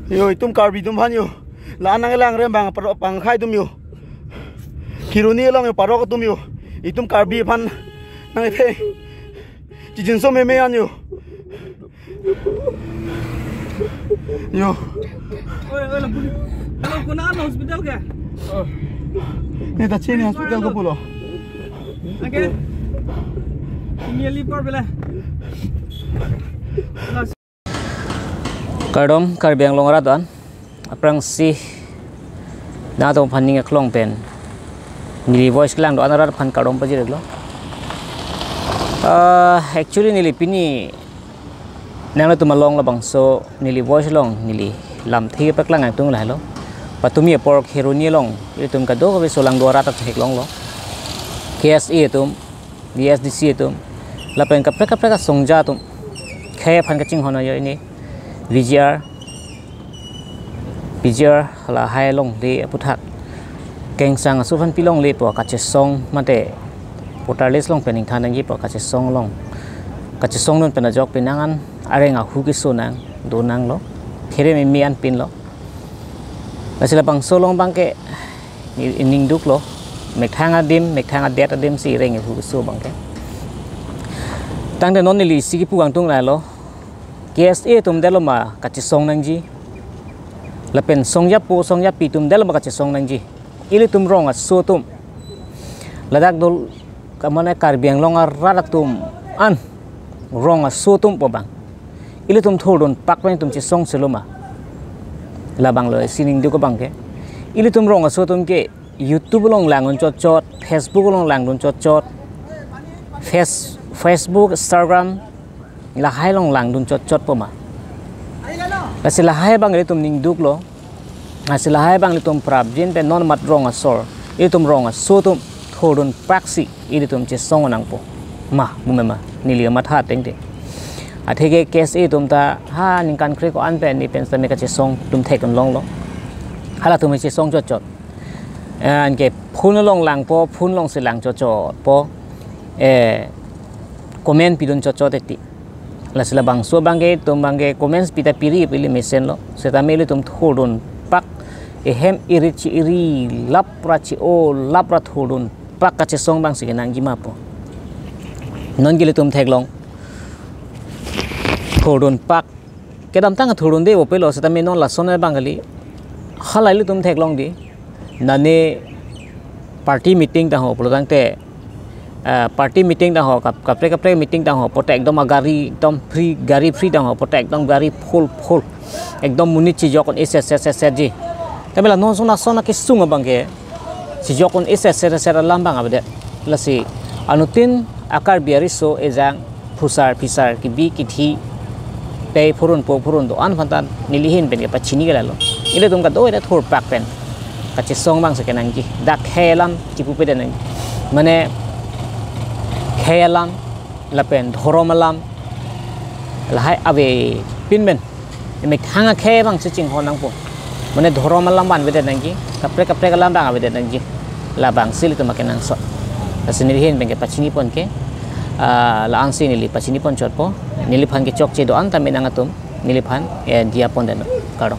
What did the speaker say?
Yo itum karbi tum han yo. La nang lang rem bang pang khai tum yo. Kiruni lang yo parok tum yo. Itum karbi phan nang the. Jijin so me an yo. Yo. Oi, Halo, kuna hospital ke? Ini tak sini hospital ko pulo. Oke. Ini lipar bela. Kardom karbiang longrat an aprang si na to phaning klong pen nili voice klang do anara phan kardom paji reglo actually nili pini nang tu malong la bang so nili voice long nili lam thi pa klang ang tung la lo patumi por kheroni long itum ka do be solang do rata thek long lo KSE tum DSDC tum la pen ka preka songja tum khe phan ka ching hono yo ini VGR la hai long de puthak keng sang su phan pilong le po ka che song mate potarles long pening thanang gi po ka che song long ka che song non pena jok pinangan arenga hu ki so nang do nang lo khere me mi an pin lo lasila bang so long bang ke ning duk lo mek thang det adim si reng hu so bang ke tang de non li si ki pu ang tung la lo KSA tum delo ma kachi song nang ji lapen song ya pi tum delo ma kachi song nang ji ili tum rong so tum ladak dol kamane karbiang long radak tum an rong so tum po bang ili tum thodon pakwen tum chi song seloma labang lo sining du ko bang ke ili tum rong so tum ke YouTube long langun chot Facebook long langun chot Facebook Instagram la hai long lang dun chot po ma asila hai bang tum ning duk lo asila hai bang tum prabjin pe non mat rong asor itum rong so tum thodun praksi itum che song nang po ma mumema nili ma tha teng te athege case e tum ta ha ning kan kre ko an pe ni pen sa me ka che song tum thekon long lo hala tum che song chot an ke phun long lang po phun long se lang chot po comment pidun chot ti la sila bang so bangge tum bangge comments pita piri pili mesen lo setameli tum thodun pak ehem iri lapra thodun pak ka che song bang sigenang gi mapo non gile tum theklong thodun pak kedam tang thodun de opelo setame non la sona bangali halaili tum theklong di nane party meeting da ho polodang te party meeting dah ho kapre meeting dah ho pote ekdom gari ekdom gari free dah ho pote ekdom gari full ekdom munit chi jokon ss ji tabela non sona ke sunga bangke si jokon ss lambang abade lasi anutin akar biari so ejang pisar ki bi ki thi te phurun do an phantan nilihin ben ke pachini gelalo ile tum ka do ida thor pak pen ka chi song bang se kenang ki dak helam ki pu pe den mane khayalam lapen dhoromalam lahai ave pinben mek hanga khe bang ching honang po mane dhoromalam ban bede nangki kapre kalam bang bede nangki la bang sil to makenang so asini hin benge pachini pon ke la angsi nili pachini pon chot po niliphan ke chok che do an taminang atum niliphan dia pon den karo